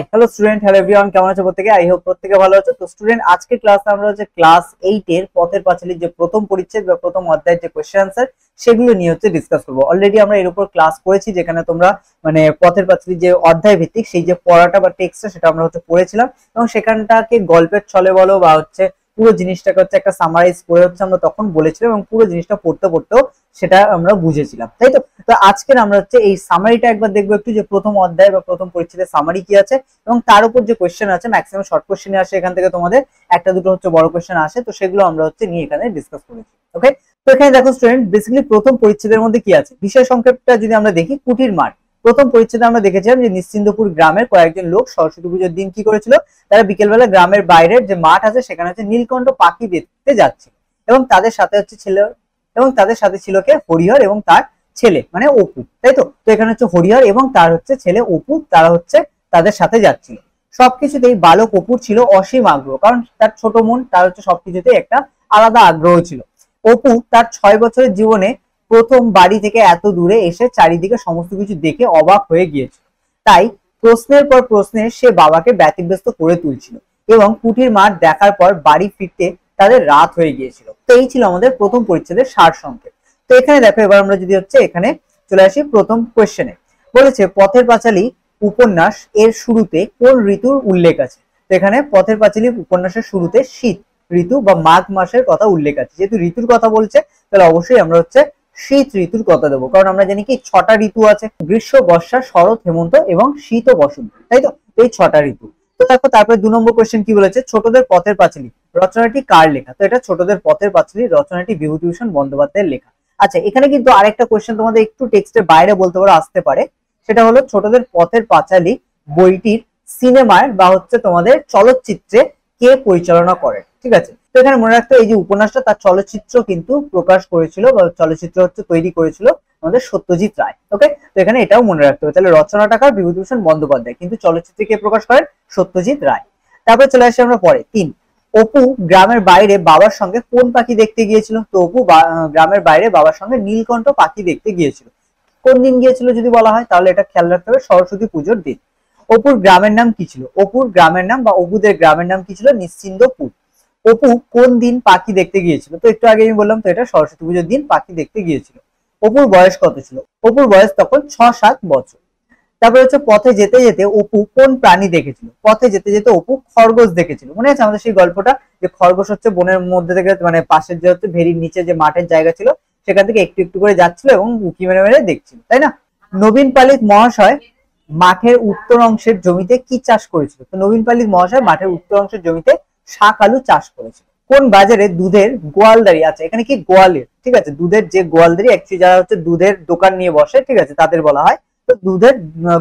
Hello student, hello everyone, কেমন আছো প্রত্যেকে? আই হোপ প্রত্যেকে ভালো আছো। তো স্টুডেন্ট, আজকে ক্লাসে আমরা হচ্ছে ক্লাস 8 এর পথের পাঁচালীর যে প্রথম পরিচ্ছেদ বা প্রথম অধ্যায়ের যে কোশ্চেন আনসার সেগুলো নিয়ে হচ্ছে ডিসকাস করবো। অলরেডি আমরা এর উপর ক্লাস করেছি, যেখানে তোমরা মানে পথের পাঁচালীর যে অধ্যায় ভিত্তিক সেই যে পড়াটা বা টেক্সটটা সেটা আমরা হচ্ছে পড়েছিলাম, এবং সেখানটাকে গল্পের ছলে বলো বা হচ্ছে পুরো জিনিসটাকে হচ্ছে একটা সামারাইজ করে হচ্ছে আমরা তখন বলেছিলাম, এবং পুরো জিনিসটা পড়তে পড়তেও সেটা আমরা বুঝেছিলাম, তাই তো? তো আজকের আমরা হচ্ছে এই সামারিটা একবার দেখবো একটু, যে প্রথম অধ্যায় বা প্রথম পরিচ্ছেদের সামারি কি আছে, এবং তার উপর যে কোশ্চেন আছে, ম্যাক্সিমাম শর্ট কোশ্চেন আসে এখান থেকে, তোমাদের একটা দুটো হচ্ছে বড় কোশ্চেন আসে, তো সেগুলো আমরা হচ্ছে নিয়ে এখানে ডিসকাস করেছি। ওকে, তো এখানে দেখো স্টুডেন্ট, বেসিক্যালি প্রথম পরিচ্ছেদের মধ্যে কি আছে, বিষয় সংক্ষেপটা যদি আমরা দেখি, কুটির মাঠ। প্রথম পরিচ্ছেদে আমরা দেখেছিলাম যে নিশ্চিন্দপুর গ্রামের কয়েকজন লোক সরস্বতী পুজোর দিন কি করেছিল, তারা বিকেলবেলা গ্রামের বাইরের যে মাঠ আছে সেখানে হচ্ছে নীলকণ্ঠ পাখি দেখতে যাচ্ছিল, এবং তাদের সাথে হচ্ছে ছিল কে, হরিহর এবং তার ছেলে মানে অপু, তাই তো? তো এখানে হচ্ছে হরিহর এবং তার হচ্ছে ছেলে অপু, তারা হচ্ছে তাদের সাথে যাচ্ছিল। সবকিছুতেই বালক অপুর ছিল অসীম আগ্রহ, কারণ তার ছোট মন, তার হচ্ছে সবকিছুতে একটা আলাদা আগ্রহ ছিল। অপু তার 6 বছরের জীবনে প্রথম বাড়ি থেকে এত দূরে এসে চারিদিকে সমস্ত কিছু দেখে অবাক হয়ে গিয়েছিল, তাই প্রশ্নের পর প্রশ্নে সে বাবাকে ব্যতিব্যস্ত করে তুলছিল, এবং কুটির মাঠ দেখার পর বাড়ি ফিরতে তাদের রাত হয়ে গিয়েছিল। তো এই ছিল আমাদের প্রথম পরিচ্ছেদের সার সংক্ষেপ। তো এখানে দেখো, এবার আমরা যদি হচ্ছে এখানে চলে আসি প্রথম কোশ্চেনে, বলেছে পথের পাঁচালী উপন্যাস এর শুরুতে কোন ঋতুর উল্লেখ আছে? তো এখানে পথের পাঁচালী উপন্যাসের শুরুতে শীত ঋতু বা মাঘ মাসের কথা উল্লেখ আছে। যেহেতু ঋতুর কথা বলছে, তাহলে অবশ্যই আমরা হচ্ছে শীত ঋতুর কথা দেবো, কারণ আমরা জানি কি 6টা ঋতু আছে, গ্রীষ্ম, বর্ষা, শরৎ, হেমন্ত এবং শীত ও বসন্ত, তাই তো? এই 6টা ঋতু। তো দেখো তারপরে 2 নম্বর কোশ্চেন কি বলেছে, ছোটদের পথের পাঁচালী রচনাটি কার লেখা? তো এটা ছোটদের পথের পাঁচালী রচনাটি বিভূতিভূষণ বন্দ্যোপাধ্যায়ের লেখা। আচ্ছা, এখানে কিন্তু আরেকটা কোশ্চেন তোমাদের একটু টেক্সটের বাইরে বলতে পারো, আসতে পারে, সেটা হলো ছোটদের পথের পাঁচালী বইটির সিনেমার বা হচ্ছে তোমাদের চলচ্চিত্রে কে পরিচালনা করেন? ঠিক আছে, তো এখানে মনে রাখতে, এই যে উপন্যাসটা তার চলচ্চিত্র কিন্তু প্রকাশ করেছিল বা চলচ্চিত্র হচ্ছে তৈরি করেছিল আমাদের সত্যজিৎ রায়। ওকে, তো এখানে এটাও মনে রাখতে হবে, তাহলে রচনাটা কার? বিভূতিভূষণ বন্দ্যোপাধ্যায়, কিন্তু চলচ্চিত্রে কে প্রকাশ করেন? সত্যজিৎ রায়। তারপরে চলে আসি আমরা পরে 3, অপু গ্রামের বাইরে বাবার সঙ্গে কোন পাখি দেখতে গিয়েছিল? তো অপু গ্রামের বাইরে বাবার সঙ্গে নীলকণ্ঠ পাখি দেখতে গিয়েছিল। কোন দিন গিয়েছিল যদি বলা হয়, তাহলে এটা খেয়াল রাখতে হবে, সরস্বতী পুজোর দিন। অপুর গ্রামের নাম কি ছিল? অপুর গ্রামের নাম বা অপুদের গ্রামের নাম কি ছিল? নিশ্চিন্দপুর। অপু কোন দিন পাখি দেখতে গিয়েছিল? তো একটু আগে আমি বললাম, তো এটা সরস্বতী পুজোর দিন পাখি দেখতে গিয়েছিল। অপুর বয়স কত ছিল? অপুর বয়স তখন 6-7 বছর। তারপরে হচ্ছে পথে যেতে যেতে অপু কোন প্রাণী দেখেছিল? পথে যেতে যেতে অপু খরগোশ দেখেছিল। মনে আছে আমাদের সেই গল্পটা, যে খরগোশ হচ্ছে বনের মধ্যে থেকে, মানে পাশের যে হচ্ছে ভেরির নিচে যে মাঠের জায়গা ছিল সেখান থেকে একটু একটু করে যাচ্ছিল এবং উঁকি মেরে মেরে দেখছিল, তাই না? নবীন পালিত মহাশয় মাঠের উত্তর অংশের জমিতে কি চাষ করেছিল? তো নবীন পালিত মহাশয় মাঠের উত্তর অংশের জমিতে শাক আলু চাষ করেছিল। কোন বাজারে দুধের গোয়ালদারি আছে? এখানে কি গোয়ালের, ঠিক আছে, দুধের যে গোয়ালদারি, অ্যাকচুয়ালি যারা হচ্ছে দুধের দোকান নিয়ে বসে, ঠিক আছে, তাদের বলা হয়। তো দুধের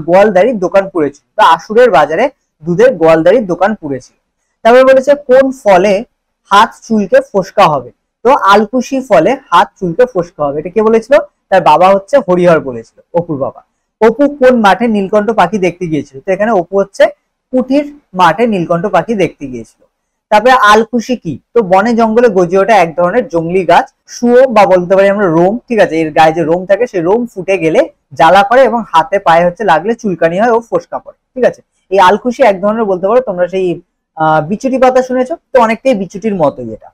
গোয়ালদারির দোকান পুড়েছিল, তো আসুরের বাজারে দুধের গোয়ালদারির দোকান পুড়েছিল। তারপরে বলেছে কোন ফলে হাত চুলকে ফোসকা হবে? তো আলকুশি ফলে হাত চুলকে ফোসকা হবে, এটা কে বলেছিল? তার বাবা হচ্ছে হরিহর বলেছিল, অপুর বাবা। অপু কোন মাঠে নীলকণ্ঠ পাখি দেখতে গিয়েছিল? তো এখানে অপু হচ্ছে কুটির মাঠে নীলকণ্ঠ পাখি দেখতে গিয়েছিল। তারপরে আলকুশি কি? তো বনে জঙ্গলে গজে ওঠা এক ধরনের জঙ্গলি গাছ, শুয়ো বা বলতে পারি আমরা রোম, ঠিক আছে, এর গায়ে যে রোম থাকে সেই রোম ফুটে গেলে জ্বালা করে এবং হাতে পায়ে হচ্ছে লাগলে চুলকানি হয় ও ফোসকা পড়ে, ঠিক আছে। এই আলকুশি এক ধরনের বলতে পারো তোমরা সেই বিচুটি পাতা শুনেছো, তো অনেকটাই বিচুটির মতোই এটা।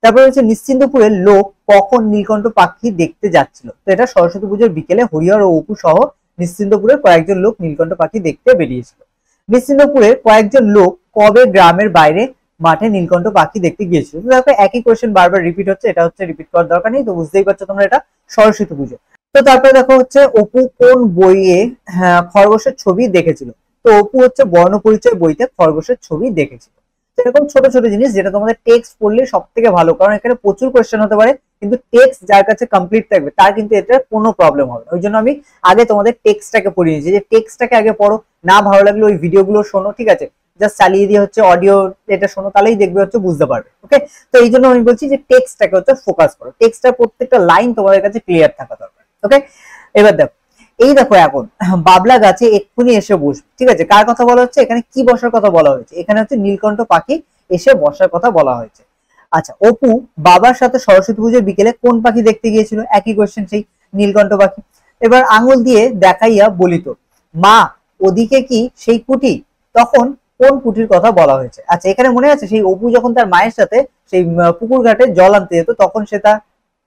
তারপরে হচ্ছে নিশ্চিন্দপুরের লোক কখন নীলকণ্ঠ পাখি দেখতে যাচ্ছিল? তো এটা সরস্বতী পুজোর বিকেলে হরিহর ও অপু সহ নিশ্চিন্দপুরের কয়েকজন লোক নীলকণ্ঠ পাখি দেখতে বেরিয়েছিল। নিশ্চিন্দপুরের কয়েকজন লোক কবে গ্রামের বাইরে মাঠে নীলকণ্ঠ পাখি দেখতে গিয়েছিল? তো দেখো একই কোশ্চেন বারবার রিপিট হচ্ছে, এটা হচ্ছে রিপিট করার দরকার নেই, তো বুঝতেই পারছো তোমরা এটা সরস্বতী পুজো। তো তারপরে দেখো হচ্ছে অপু কোন বইয়ে খরগোশের ছবি দেখেছিল? তো অপু হচ্ছে বর্ণ পরিচয় বইতে খরগোশের ছবি দেখেছিল। এরকম ছোট ছোট জিনিস যেটা তোমাদের টেক্সট পড়লে সব থেকে ভালো, কারণ এখানে প্রচুর কোশ্চেন হতে পারে, কিন্তু টেক্সট যার কাছে কমপ্লিট থাকবে তার কিন্তু এটা কোনো প্রবলেম হবে না। ওই জন্য আমি আগে তোমাদের টেক্সটটাকে পড়িয়ে নিয়েছি, যে টেক্সটটাকে আগে পড়ো, না ভালো লাগলে ওই ভিডিওগুলো শোনো, ঠিক আছে, জাস্ট চালিয়ে দিয়ে হচ্ছে অডিও এটা শোনো, তাহলেই দেখবে হচ্ছে বুঝতে পারবে। ওকে, তো এই জন্য আমি বলছি যে টেক্সটটাকে হচ্ছে ফোকাস করো, টেক্সটটার প্রত্যেকটা লাইন তোমাদের কাছে ক্লিয়ার থাকা দরকার। ওকে, এবার দেখো, এই দেখো এখন বাবলা গাছে এক্ষুনি এসে বসবে, ঠিক আছে, কার কথা বলা হচ্ছে এখানে? কি বসার কথা বলা হয়েছে? এখানে হচ্ছে নীলকণ্ঠ পাখি এসে বসার কথা বলা হয়েছে। আচ্ছা, অপু বাবার সাথে সরস্বতী পুজোর বিকেলে কোন পাখি দেখতে গিয়েছিল? একই কোশ্চেন, সেই নীলকণ্ঠ পাখি। এবার আঙুল দিয়ে দেখাইয়া বলিত, মা ওদিকে কি সেই কুটি? তখন কোন কুটির কথা বলা হয়েছে? আচ্ছা, এখানে মনে আছে সেই অপু যখন তার মায়ের সাথে সেই পুকুর ঘাটে জল আনতে যেত,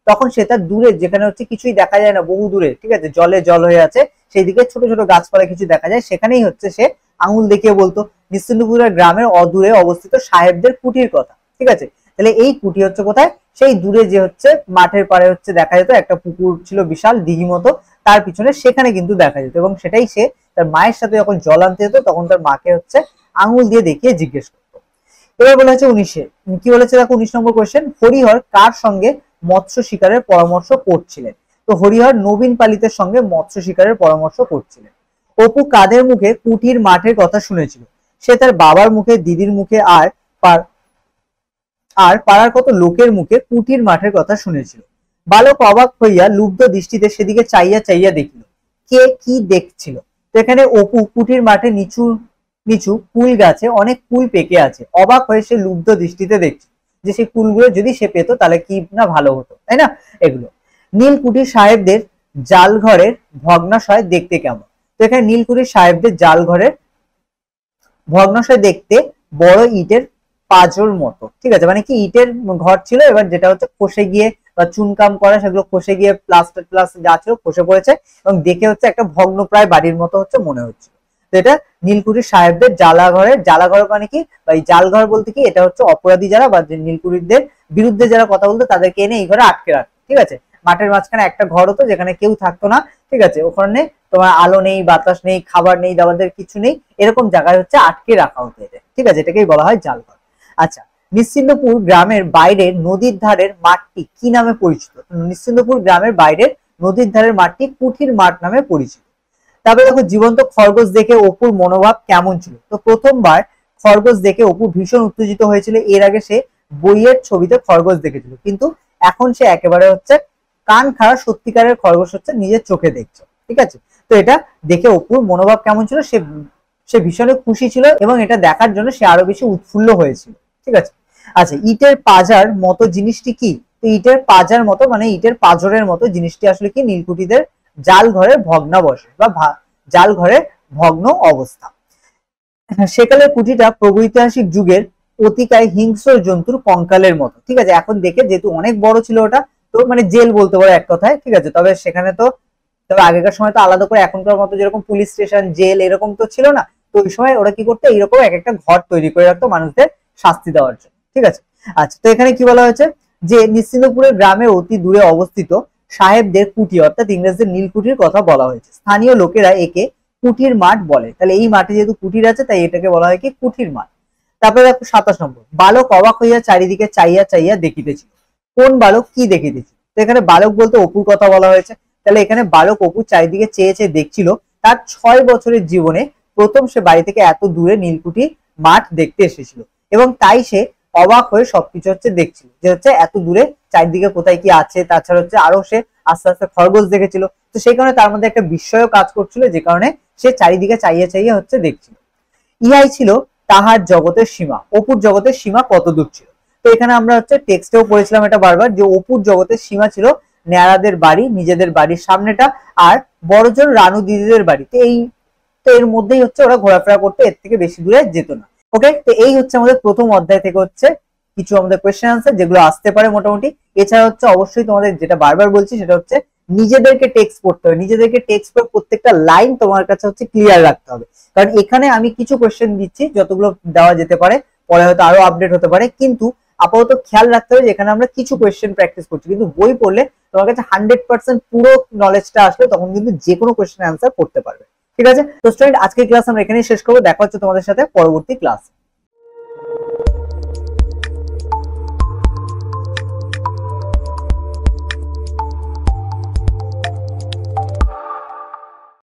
তখন সে তার দূরে, যেখানে হচ্ছে কিছুই দেখা যায় না, বহু দূরে, ঠিক আছে, জলে জল হয়ে আছে, সেই দিকে ছোট ছোট গাছপালা কিছু দেখা যায়, সেখানেই হচ্ছে সে আঙুল দেখিয়ে বলতো নিশ্চিন্তপুরের গ্রামের অদূরে অবস্থিত সাহেবদের কুটির কথা। ঠিক আছে, তাহলে এই কুটি হচ্ছে কোথায়? সেই দূরে যে হচ্ছে মাঠের পাড়ে হচ্ছে দেখা যেত একটা পুকুর ছিল, বিশাল দিঘি মতো, তার পিছনে, সেখানে কিন্তু দেখা যেত, এবং সেটাই সে তার মায়ের সাথে যখন জল আনতে যেত তখন তার মাকে হচ্ছে আঙুল দিয়ে দেখিয়ে জিজ্ঞেস করতো। এবার বলা হচ্ছে 19-এ, কি বলেছে দেখো 19 নম্বর কোয়েশ্চেন, হরিহর কার সঙ্গে মৎস্য শিকারের পরামর্শ করছিলেন? তো হরিহর নবীন পালিতের সঙ্গে মৎস্য শিকারের পরামর্শ করছিলেন। অপু কাদের মুখে কুটির মাঠের কথা শুনেছিল? সে তার বাবার মুখে, দিদির মুখে, আর পাড়ার কত লোকের মুখে কুটির মাঠের কথা শুনেছিল। বালক অবাক হইয়া লুব্ধ দৃষ্টিতে সেদিকে চাইয়া চাইয়া দেখিল, কে কি দেখছিল? তো এখানে অপু কুটির মাঠে নিচু নিচু কুল গাছে অনেক কুল পেকে আছে, অবাক হয়ে সে লুব্ধ দৃষ্টিতে দেখছে যে সেই কুলগুলো যদি সে পেতো তাহলে কি না ভালো হতো, তাই না? এগুলো নীলকুঠির সাহেবদের জাল ঘরের ভগ্নাশয় দেখতে কেমন? তো এখানে নীলকুঠির সাহেবদের জাল ঘরের ভগ্নাশয় দেখতে বড় ইটের পাঁজর মতো। ঠিক আছে, মানে কি ইটের ঘর ছিল, এবার যেটা হচ্ছে খসে গিয়ে বা চুনকাম করা, সেগুলো খসে গিয়ে প্লাস্টার যা ছিল খসে পড়েছে, এবং দেখে হচ্ছে একটা ভগ্নপ্রায় বাড়ির মতো হচ্ছে মনে হচ্ছে। তো এটা নীলকুঠির সাহেবদের জ্বালাঘর মানে কি, বা এই জালঘর বলতে কি, এটা হচ্ছে অপরাধী যারা বা নীলকুঠিরদের বিরুদ্ধে যারা কথা বলতো তাদেরকে এনে এই ঘরে আটকে রাখতো। ঠিক আছে, মাঠের মাঝখানে একটা ঘর হতো যেখানে কেউ থাকতো না। ঠিক আছে, ওখানে তোমার আলো নেই, বাতাস নেই, খাবার নেই, দাবাদের কিছু নেই, এরকম জায়গায় হচ্ছে আটকে রাখা হতো এদের। ঠিক আছে, এটাকেই বলা হয় জালঘর। আচ্ছা, নিশ্চিন্তপুর গ্রামের বাইরে নদীর ধারের মাঠটি কি নামে পরিচিত? নিশ্চিন্তপুর গ্রামের বাইরের নদীর ধারের মাঠটি কুঠির মাঠ নামে পরিচিত। তারপরে দেখো জীবন্ত খরগোশ দেখে অপুর মনোভাব কেমন ছিল? তো প্রথমবার খরগোশ দেখে অপু ভীষণ উত্তেজিত হয়েছিল। এর আগে সে বইয়ের ছবিতে খরগোশ দেখেছিল, কিন্তু এখন সে একেবারে হচ্ছে কান খাড়া সত্যিকারের খরগোশ হচ্ছে নিজের চোখে দেখছে। ঠিক আছে, তো এটা দেখে অপুর মনোভাব কেমন ছিল? সে ভীষণ খুশি ছিল, এবং এটা দেখার জন্য সে আরো বেশি উৎফুল্ল হয়েছিল। ঠিক আছে, আচ্ছা, ইটের পাজার মতো জিনিসটি কি? তো ইটের পাজার মতো মানে ইটের পাজরের মতো জিনিসটি আসলে কি? নীলকুঠিদের জাল ঘরের ভগ্নাবশেষ বা জাল ঘরের ভগ্ন অবস্থা। সেকালের কুঠিটা প্রাগৈতিহাসিক যুগের অতিকায় হিংস্র জন্তুর কঙ্কালের মতো। ঠিক আছে, এখন দেখে যেহেতু অনেক বড় ছিল ওটা, তো মানে জেল বলতে পারো এক কথায়। ঠিক আছে, তবে আগেকার সময় তো আলাদা করে এখনকার মতো যেরকম পুলিশ স্টেশন, জেল এরকম তো ছিল না। তো ওই সময় ওরা কি করতো, এইরকম এক একটা ঘর তৈরি করে রাখতো মানুষদের শাস্তি দেওয়ার জন্য। ঠিক আছে, আচ্ছা, তো এখানে কি বলা হয়েছে যে নিশ্চিন্তপুরের গ্রামের অতি দূরে অবস্থিত সাহেবদের কুটি, অর্থাৎ ইংরেজদের নীলকুঠির কথা বলা হয়েছে। স্থানীয় লোকেরা একে কুঠির মাঠ বলে। তাহলে এই মাঠে যেহেতু কুঠির আছে তাই এটাকে বলা হয় কি কুঠির মাঠ। তারপরে দেখো 27 নম্বর, বালক অবাক হইয়া চারিদিকে চাইয়া চাইয়া দেখিতেছিল। কোন বালক কি দেখিতেছিল? তো এখানে বালক বলতে অপুর কথা বলা হয়েছে। তাহলে এখানে বালক অপু চারিদিকে চেয়ে চেয়ে দেখছিল। তার 6 বছরের জীবনে প্রথম সে বাড়ি থেকে এত দূরে নীলকুঠি মাঠ দেখতে এসেছিল, এবং তাই সে অবাক হয়ে সবকিছু হচ্ছে দেখছিল, যে হচ্ছে এত দূরে চারিদিকে কোথায় কি আছে। তাছাড়া হচ্ছে আরো সে আস্তে আস্তে খরগোশ দেখেছিল, তো সেই কারণে তার মধ্যে একটা বিস্ময় কাজ করছিল, যে কারণে সে চারিদিকে চাইয়ে চাইয়ে হচ্ছে দেখছিল। ইহাই ছিল তাহার জগতের সীমা। অপুর জগতের সীমা কত দূর ছিল? তো এখানে আমরা হচ্ছে টেক্সটেও পড়েছিলাম এটা বারবার, যে অপুর জগতের সীমা ছিল নেয়ারাদের বাড়ি, নিজেদের বাড়ির সামনেটা, আর বড়জন রানু দিদিদের বাড়ি। তো এর মধ্যেই হচ্ছে ওরা ঘোরাফেরা করতে, এর থেকে বেশি দূরে যেত না। ওকে, তো এই হচ্ছে আমাদের প্রথম অধ্যায় থেকে হচ্ছে কিছু আমাদের কোয়েশ্চেন আনসার যেগুলো আসতে পারে মোটামুটি। এছাড়া হচ্ছে অবশ্যই তোমাদের যেটা বারবার বলছি সেটা হচ্ছে নিজেদেরকে টেক্সট পড়তে হবে। নিজেদেরকে টেক্সট পড়ে প্রত্যেকটা লাইন তোমার কাছে হচ্ছে ক্লিয়ার রাখতে হবে, কারণ এখানে আমি কিছু কোয়েশ্চেন দিচ্ছি যতগুলো দেওয়া যেতে পারে, পরে হয়তো আরো আপডেট হতে পারে, কিন্তু আপাতত খেয়াল রাখতে হবে যে এখানে আমরা কিছু কোয়েশ্চেন প্র্যাকটিস করছি, কিন্তু বই পড়লে তোমার কাছে 100% পুরো নলেজটা আসলে তখন কিন্তু যে কোনো কোয়েশ্চেন অ্যান্সার করতে পারবে। ঠিক আছে, তো স্টুডেন্ট আজকের ক্লাস আমরা এখানেই শেষ করবো। দেখা হচ্ছে তোমাদের সাথে পরবর্তী ক্লাস।